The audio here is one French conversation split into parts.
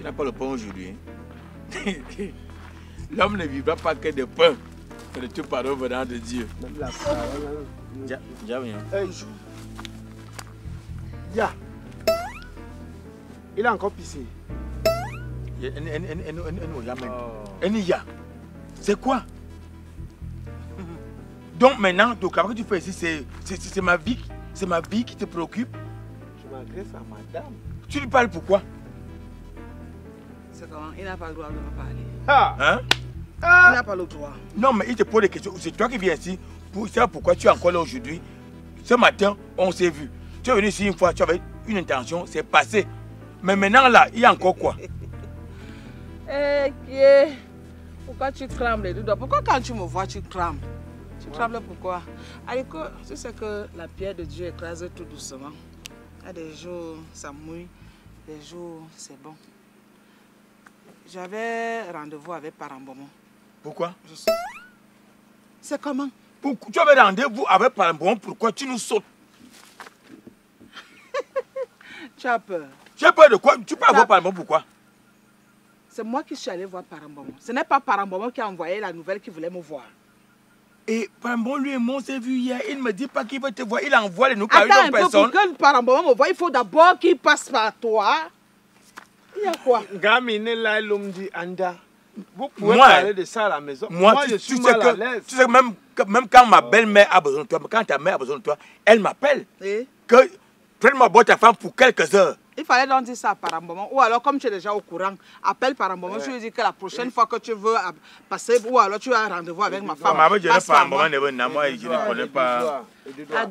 n'as pas le pain aujourd'hui. L'homme ne vivra pas que de pain, mais de tout pardon venant de Dieu. Il a encore pissé. C'est quoi? Donc maintenant, le travail que tu fais ici, c'est ma vie. C'est ma vie qui te préoccupe. Je m'adresse à madame. Tu lui parles pourquoi? C'est comment? Il n'a pas le droit de me parler. Ah. Hein? Il n'a pas le droit. Non, mais il te pose des questions. C'est toi qui viens ici pour savoir pourquoi tu es encore là aujourd'hui. Ce matin, on s'est vu. Tu es venu ici une fois, tu avais une intention, c'est passé. Mais maintenant, là, il y a encore quoi? Pourquoi tu trembles les deux doigts? Pourquoi quand tu me vois, tu trembles? Tu trembles pourquoi? Aliko, tu sais que la pierre de Dieu écrase tout doucement. Il y a des jours, ça mouille. Des jours, c'est bon. J'avais rendez-vous avec Parambomo. Pourquoi? C'est comment? Tu avais rendez-vous avec Parambomo, pourquoi tu nous sautes? Tu as peur. Tu as peur de quoi? Tu peux avoir Parambomo, pourquoi? C'est moi qui suis allé voir Parambomo. Ce n'est pas Parambomo qui a envoyé la nouvelle qui voulait me voir. Et Parambomo, lui et moi, on s'est vu hier. Il ne me dit pas qu'il veut te voir. Il envoie les nous par une Attends un peu, personne. pour que Parambomo me voie, il faut d'abord qu'il passe par toi. Il y a quoi? Gamine là, l'homme dit Anda. Vous pouvez parler de ça à la maison. Moi je suis mal à l'aise. Tu sais, même quand ma belle-mère a besoin de toi, quand ta mère a besoin de toi, elle m'appelle. Que prends-moi boire ta femme pour quelques heures. Il fallait donc dire ça à Parambomo. Ou alors, comme tu es déjà au courant, appelle Parambomo. Je lui dis que la prochaine fois que tu veux passer, ou alors tu as un rendez-vous avec ma femme. Je ne connais pas.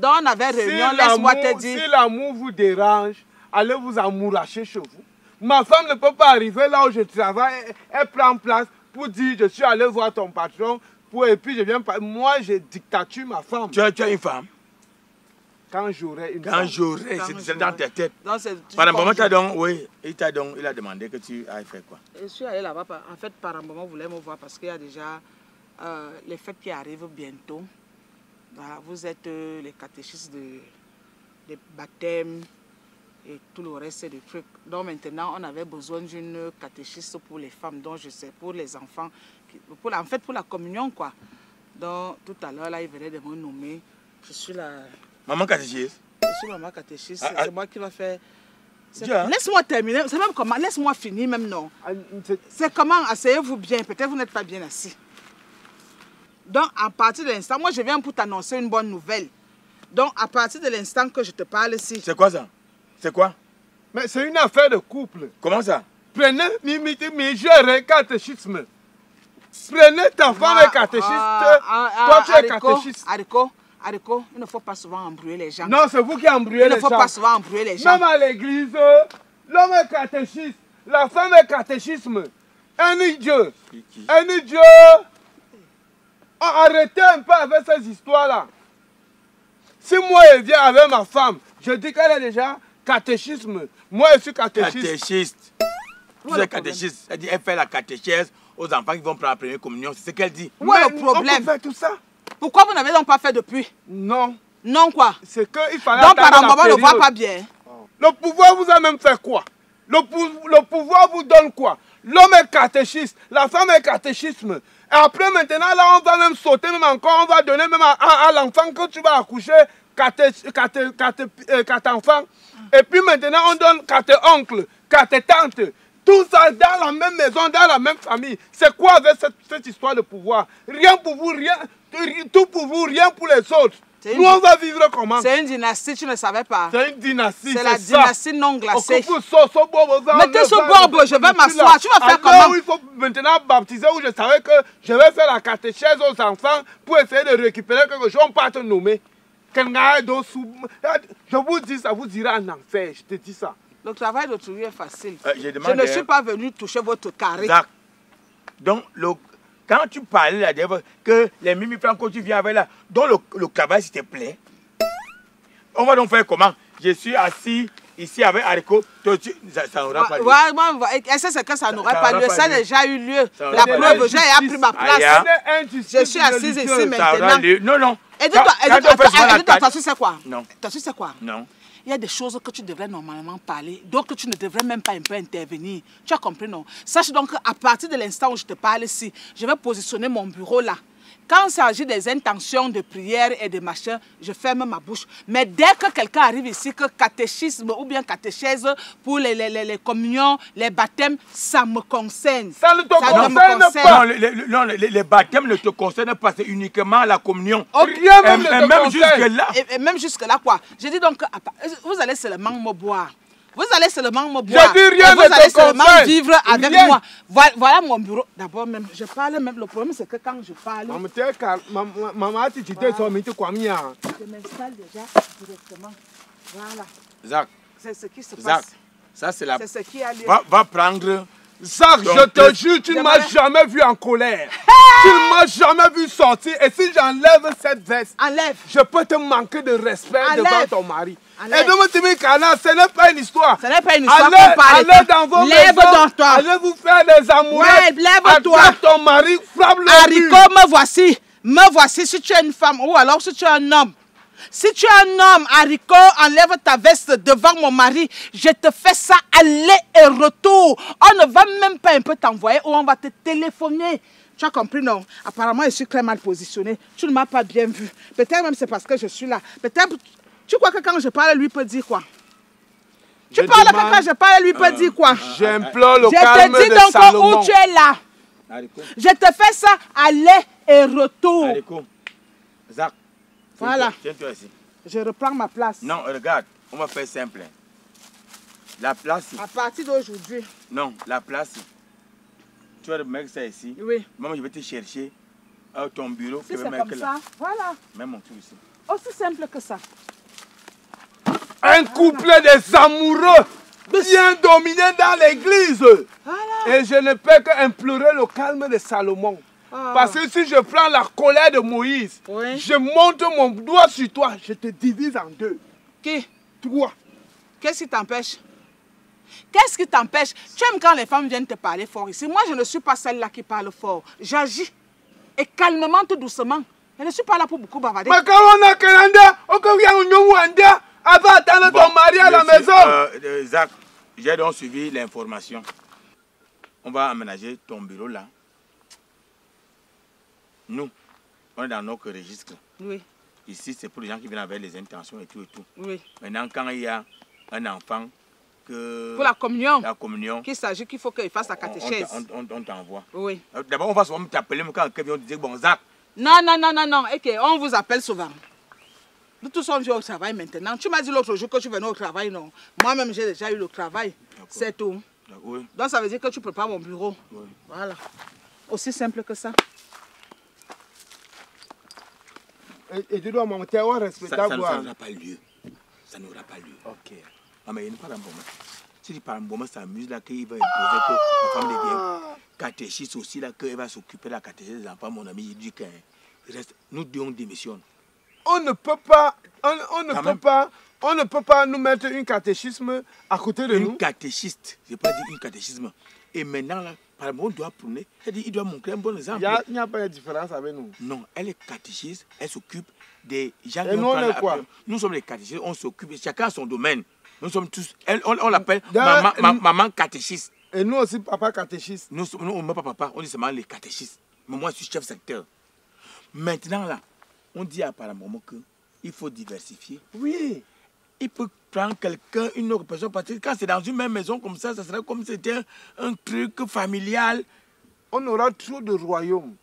Donc, on avait réunion, laisse-moi te dire. Si l'amour vous dérange, allez vous amouracher chez vous. Ma femme ne peut pas arriver là où je travaille. Elle prend place pour dire je suis allé voir ton patron. Et puis je viens pas. Moi, je dictature ma femme. Tu as une femme? Quand j'aurai une femme. Quand j'aurai, c'est dans ta tête. Parambomo t'a donc, oui, il a demandé que tu ailles faire quoi? Je suis allé là-bas. En fait, Parambomo voulait me voir parce qu'il y a déjà les fêtes qui arrivent bientôt. Voilà, vous êtes les catéchistes des baptêmes et tout le reste des trucs. Donc maintenant, on avait besoin d'une catéchiste pour les femmes, donc je sais, pour les enfants, en fait pour la communion quoi. Donc tout à l'heure, là, il venait de me nommer. Je suis la... Maman catéchiste? Je suis maman catéchiste, c'est moi qui va faire... Laisse-moi terminer, c'est même comment, laisse-moi finir même non. C'est comment, asseyez-vous bien, peut-être vous n'êtes pas bien assis. Donc à partir de l'instant, moi je viens pour t'annoncer une bonne nouvelle. Donc à partir de l'instant que je te parle ici... C'est quoi ça? C'est quoi? Mais c'est une affaire de couple. Comment ça? Prenez un catéchisme. Prenez ta femme et catéchiste. Toi tu es catéchiste. Ariko, il ne faut pas souvent embrouiller les gens. Non, c'est vous qui embrouillez les gens. Il ne faut pas souvent embrouiller les gens. Même à l'église, l'homme est catéchiste, la femme est catéchisme. Un idiot. Un idiot. Arrêtez un peu avec ces histoires-là. Si moi je viens avec ma femme, je dis qu'elle est déjà catéchisme. Moi je suis catéchiste. Catéchiste. Vous êtes catéchiste. Elle dit elle fait la catéchèse aux enfants qui vont prendre la première communion. C'est ce qu'elle dit. Où est le problème? On peut faire tout ça. Pourquoi vous n'avez donc pas fait depuis? Non. Non quoi? C'est qu'il fallait donc Parambomo ne voit pas bien. Le pouvoir vous a même fait quoi? Le pouvoir vous donne quoi? L'homme est catéchiste, la femme est catéchisme. Et après maintenant là on va même sauter même encore, on va donner même à l'enfant que tu vas accoucher quatre enfants. Et puis maintenant on donne quatre oncles, quatre tantes. Tout ça dans la même maison, dans la même famille. C'est quoi avec cette histoire de pouvoir? Rien pour vous, rien, tout pour vous, rien pour les autres. Nous, on va vivre comment? C'est une dynastie, tu ne savais pas. C'est une dynastie, c'est la dynastie non glacée. Mettez ce bobo, je vais m'asseoir. Tu vas faire comment? Il faut maintenant baptiser où je savais que je vais faire la catéchèse aux enfants pour essayer de récupérer quelque chose. On peut te nommer. Je vous dis, ça vous dira en enfer, je te dis ça. Le travail d'autrui est facile. Je ne suis pas venu toucher votre carré. Donc, quand tu parlais là, que les Mimi Franco, tu viens avec là, donc le travail, s'il te plaît, on va donc faire comment? Je suis assis ici avec Ariko, ça n'aura pas lieu. Est-ce que c'est que ça n'aurait pas lieu? Ça a déjà eu lieu. La preuve, j'ai pris ma place. Je suis assise ici maintenant. Non, non. Et dis-toi, tu sais quoi? Non. Tu sais quoi? Non. il y a des choses que tu devrais normalement parler, donc tu ne devrais même pas un peu intervenir. Tu as compris, non? Sache donc qu'à partir de l'instant où je te parle ici, je vais positionner mon bureau là. Quand il s'agit des intentions de prière et de machin, je ferme ma bouche. Mais dès que quelqu'un arrive ici, que catéchisme ou bien catéchèse pour les communions, les baptêmes, ça me concerne. Ça ne te concerne pas. Non, les baptêmes ne te concernent pas, c'est uniquement la communion. Rien même ne te même concerne. jusque-là. Et même jusque-là, quoi. Je dis donc, vous allez seulement me boire. Vous allez seulement me boire. Je dis rien et vous ne te allez seulement concerne. vivre avec Rien. moi. Voilà mon bureau. D'abord même, je parle même. Le problème, c'est que quand je parle, Maman, tu t'es sorti quoi, mia? je m'installe déjà directement. Voilà. Zach, C'est ce qui se Zach, passe. ça c'est la... C'est ce qui a lieu. Va prendre... Zach, je te jure, tu ne m'as jamais vu en colère. Tu ne m'as jamais vu sortir. Et si j'enlève cette veste, Enlève. je peux te manquer de respect Enlève. devant ton mari. Enlève. Et donc, ce n'est pas une histoire. Ce n'est pas une histoire Allez, qu'on parle. allez dans vos Lève maisons, donc toi. allez vous faire des amoureux. Ouais, lève-toi. Attrape ton mari, frappe le mur. Haricot, me voici. Me voici si tu es une femme ou alors si tu es un homme. Si tu es un homme, Haricot, enlève ta veste devant mon mari. Je te fais ça aller et retour. On ne va même pas un peu t'envoyer ou on va te téléphoner. Tu as compris, non? Apparemment, je suis très mal positionnée. Tu ne m'as pas bien vu. Peut-être même c'est parce que je suis là. Peut-être, tu crois que quand je parle, lui peut dire quoi? Tu parles que quand je parle, lui peut dire quoi? J'implore le Je calme te dis de donc Salomon. où tu es là. Haricot, Je te fais ça aller et retour. Haricot. Zach, Voilà. tiens-toi ici. Je reprends ma place. Non, regarde, on va faire simple. La place, À partir d'aujourd'hui. non, la place, tu vas mettre ça ici. Oui. Maman, je vais te chercher à ton bureau. Si je vais c'est mettre comme là. ça, voilà. Mets mon truc ici. Aussi simple que ça. Un couple des amoureux bien dominé dans l'église. Voilà. Et je ne peux qu'implorer le calme de Salomon. Parce que si je prends la colère de Moïse, Oui. je monte mon doigt sur toi, je te divise en deux. Qui? Toi. Qu'est-ce qui t'empêche? Qu'est-ce qui t'empêche? Tu aimes quand les femmes viennent te parler fort ici. Moi, je ne suis pas celle-là qui parle fort. J'agis. Et calmement, tout doucement. Je ne suis pas là pour beaucoup bavarder. Mais quand on a Canada, on va attendre ton mari à la maison. Zach, j'ai donc suivi l'information. On va aménager ton bureau là. Nous, on est dans notre registre. Oui, Ici, c'est pour les gens qui viennent avec les intentions et tout et tout. oui. Maintenant, quand il y a un enfant que... Pour la communion, communion, qu'il s'agit qu'il faut qu'il fasse la catéchèse. on t'envoie. Oui. D'abord, on va souvent t'appeler, mais quand quelqu'un vient dire, bon, Zach, Non, non, non, non, non. Ok, on vous appelle souvent. Nous tous on vient au travail maintenant. Tu m'as dit l'autre jour que tu venais au travail, non? Moi-même, j'ai déjà eu le travail. C'est tout. oui, Donc, ça veut dire que tu prépares mon bureau. oui. Voilà. Aussi simple que ça. Et tu dois monter au Ça respectable. n'aura pas lieu. Ça n'aura pas lieu. Ok. Ah, mais il n'est pas un bon moment. Si par un moment s'amuse là, qu'il va imposer que la femme devient catéchiste aussi, là, qu'il va s'occuper de la catéchiste des enfants, mon ami, il dit que reste. Nous deux, on démissionne. On ne peut pas, on ne peut pas nous mettre une catéchisme à côté de nous. Une catéchiste, je ne peux pas dire une catéchisme. Et maintenant, là, par exemple, on doit prôner. Il doit montrer un bon exemple. Il n'y a pas de différence avec nous. Non, elle est catéchiste, elle s'occupe des gens. Et nous, on est quoi? Nous sommes les catéchistes, on s'occupe, chacun a son domaine. Nous sommes tous, on l'appelle maman catéchiste. Et nous aussi, papa catéchiste. Nous, on ne met pas papa, on dit seulement les catéchistes. Mais moi, je suis chef secteur. Maintenant, là, on dit apparemment qu'il faut diversifier. Oui. Il peut prendre quelqu'un, une autre personne, parce que quand c'est dans une même maison comme ça serait comme si c'était un truc familial. On aura trop de royaumes.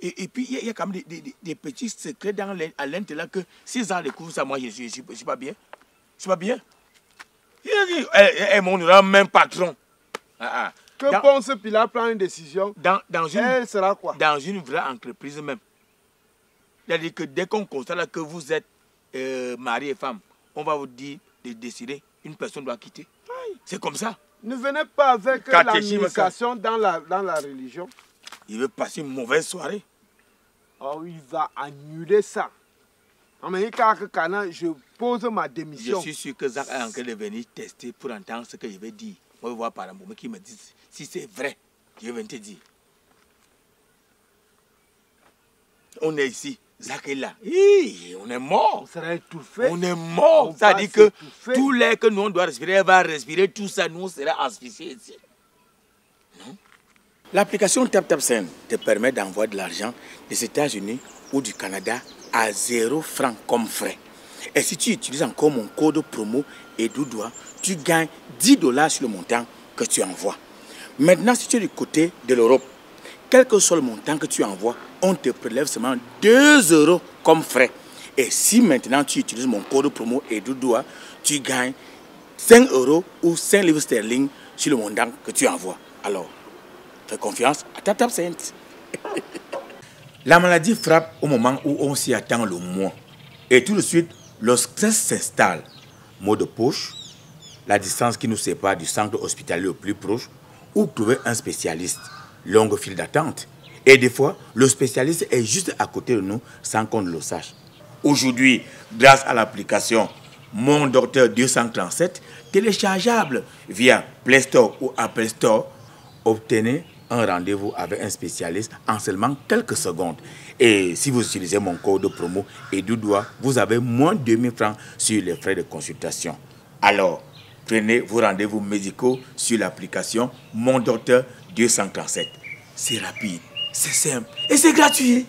Et puis, il y a quand même des petits secrets à l'intérieur que si ça découvre ça, moi, je suis pas bien. Je suis pas bien. On aura même patron. Que pense Pilat prend une décision? Elle sera quoi? Dans une vraie entreprise même. C'est-à-dire que dès qu'on constate que vous êtes mari et femme, on va vous dire de décider, une personne doit quitter. C'est comme ça. Ne venez pas avec l'administration dans la religion. Il veut passer une mauvaise soirée. Oh, il va annuler ça. Je pose ma démission. Je suis sûr que Zach est en train de venir tester pour entendre ce que je vais dire. On va voir par un moment qui me dit si c'est vrai. Je vais te dire. On est ici. Zach est là. Hi, on est mort. On sera étouffé. On est mort. Ça dit que tout l'air que nous on doit respirer, elle va respirer tout ça, nous on sera asphyxiés ici. Non? L'application TapTapSend te permet d'envoyer de l'argent des États-Unis ou du Canada à 0 francs comme frais. Et si tu utilises encore mon code promo Edoudoua, tu gagnes $10 sur le montant que tu envoies. Maintenant, si tu es du côté de l'Europe, quel que soit le montant que tu envoies, on te prélève seulement 2 € comme frais. Et si maintenant tu utilises mon code promo Edoudoua, tu gagnes 5 € ou 5 livres sterling sur le montant que tu envoies. Alors, fais confiance à TapTapSend. La maladie frappe au moment où on s'y attend le moins. Et tout de suite, le stress s'installe. Maux de poche, la distance qui nous sépare du centre hospitalier le plus proche, ou trouver un spécialiste. Longue file d'attente. Et des fois, le spécialiste est juste à côté de nous sans qu'on ne le sache. Aujourd'hui, grâce à l'application Mon Docteur 237, téléchargeable via Play Store ou Apple Store, obtenez un rendez-vous avec un spécialiste en seulement quelques secondes. Et si vous utilisez mon code promo Edoudoua, vous avez moins de 2000 francs sur les frais de consultation. Alors, prenez vos rendez-vous médicaux sur l'application Mon Docteur 237. C'est rapide, c'est simple et c'est gratuit.